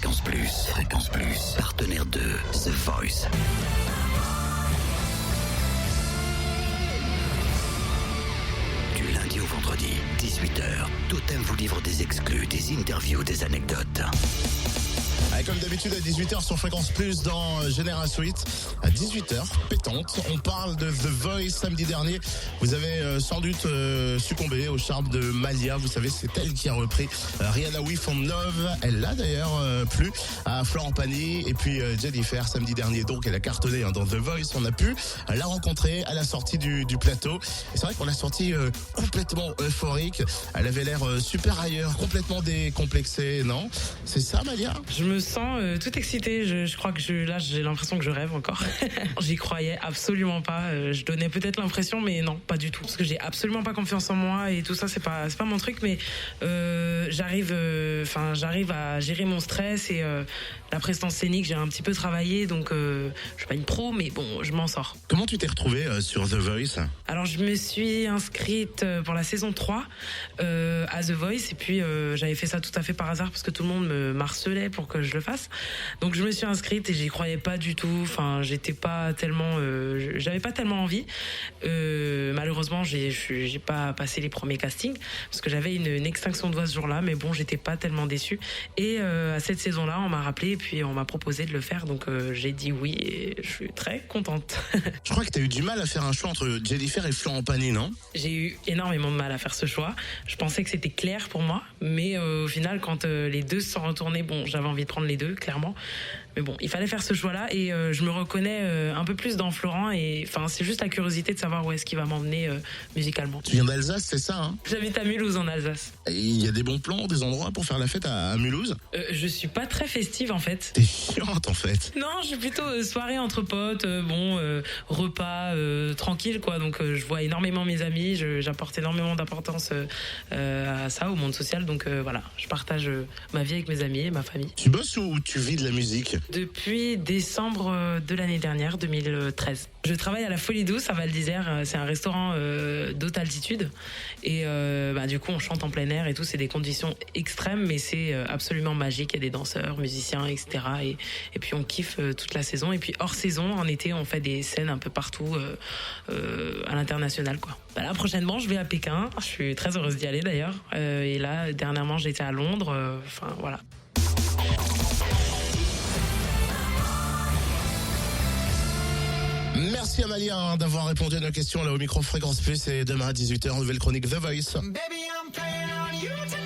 Fréquence Plus, partenaire de The Voice. Du lundi au vendredi, 18h, Totem vous livre des exclus, des interviews, des anecdotes. Allez, comme d'habitude à 18h sur Fréquence Plus dans Génération 8. À 18h, pétante, on parle de The Voice samedi dernier. Vous avez sans doute succombé au charme de Malia. Vous savez, c'est elle qui a repris Rihanna We Found Love. Elle l'a d'ailleurs plu à Florent Pagny et puis Jennifer samedi dernier. Donc elle a cartonné dans The Voice. On a pu la rencontrer à la sortie du plateau. Et c'est vrai qu'on l'a sortie complètement euphorique. Elle avait l'air super ailleurs, complètement décomplexée, non? C'est ça, Malia? Je me sens tout excitée. Je crois que là, j'ai l'impression que je rêve encore. J'y croyais absolument pas. Je donnais peut-être l'impression, mais non, pas du tout. Parce que j'ai absolument pas confiance en moi et tout ça, c'est pas mon truc. Mais j'arrive à gérer mon stress et la prestance scénique. J'ai un petit peu travaillé, donc je suis pas une pro, mais bon, je m'en sors. Comment tu t'es retrouvée sur The Voice? Alors, je me suis inscrite pour la saison 3 à The Voice et puis j'avais fait ça tout à fait par hasard parce que tout le monde me harcelait pour que je le fasse. Donc je me suis inscrite et j'y croyais pas du tout. Enfin, j'étais pas tellement, j'avais pas tellement envie. Malheureusement, j'ai pas passé les premiers castings parce que j'avais une extinction de voix ce jour-là. Mais bon, j'étais pas tellement déçue. Et à cette saison-là, on m'a rappelé et puis on m'a proposé de le faire. Donc j'ai dit oui et je suis très contente. Je crois que t'as eu du mal à faire un choix entre Jennifer et Florent Pagny, non? J'ai eu énormément de mal à faire ce choix. Je pensais que c'était clair pour moi, mais au final, quand les deux se sont retournés, bon, j'avais envie de prendre les deux, clairement. Mais bon, il fallait faire ce choix-là et je me reconnais un peu plus dans Florent et enfin, c'est juste la curiosité de savoir où est-ce qu'il va m'emmener musicalement. Tu viens d'Alsace, c'est ça, hein? J'habite à Mulhouse en Alsace. Il y a des bons plans, des endroits pour faire la fête à Mulhouse? Je suis pas très festive en fait. T'es chiante en fait. Non, je suis plutôt soirée entre potes, repas tranquille quoi. Donc je vois énormément mes amis, j'apporte énormément d'importance à ça, au monde social. Donc voilà, je partage ma vie avec mes amis et ma famille. Tu bosses ou tu vis de la musique? Depuis décembre de l'année dernière, 2013. Je travaille à la Folie Douce à Val d'Isère. C'est un restaurant d'haute altitude et du coup on chante en plein air et tout. C'est des conditions extrêmes, mais c'est absolument magique. Il y a des danseurs, musiciens, etc. Et puis on kiffe toute la saison. Et puis hors saison, en été, on fait des scènes un peu partout à l'international, quoi. Là, prochainement, je vais à Pékin. Je suis très heureuse d'y aller d'ailleurs. Et là, dernièrement, j'étais à Londres. Enfin, voilà. Merci Amalia d'avoir répondu à nos questions là au micro Fréquence Plus et demain à 18h, nouvelle chronique The Voice. Baby, I'm playing on you tonight.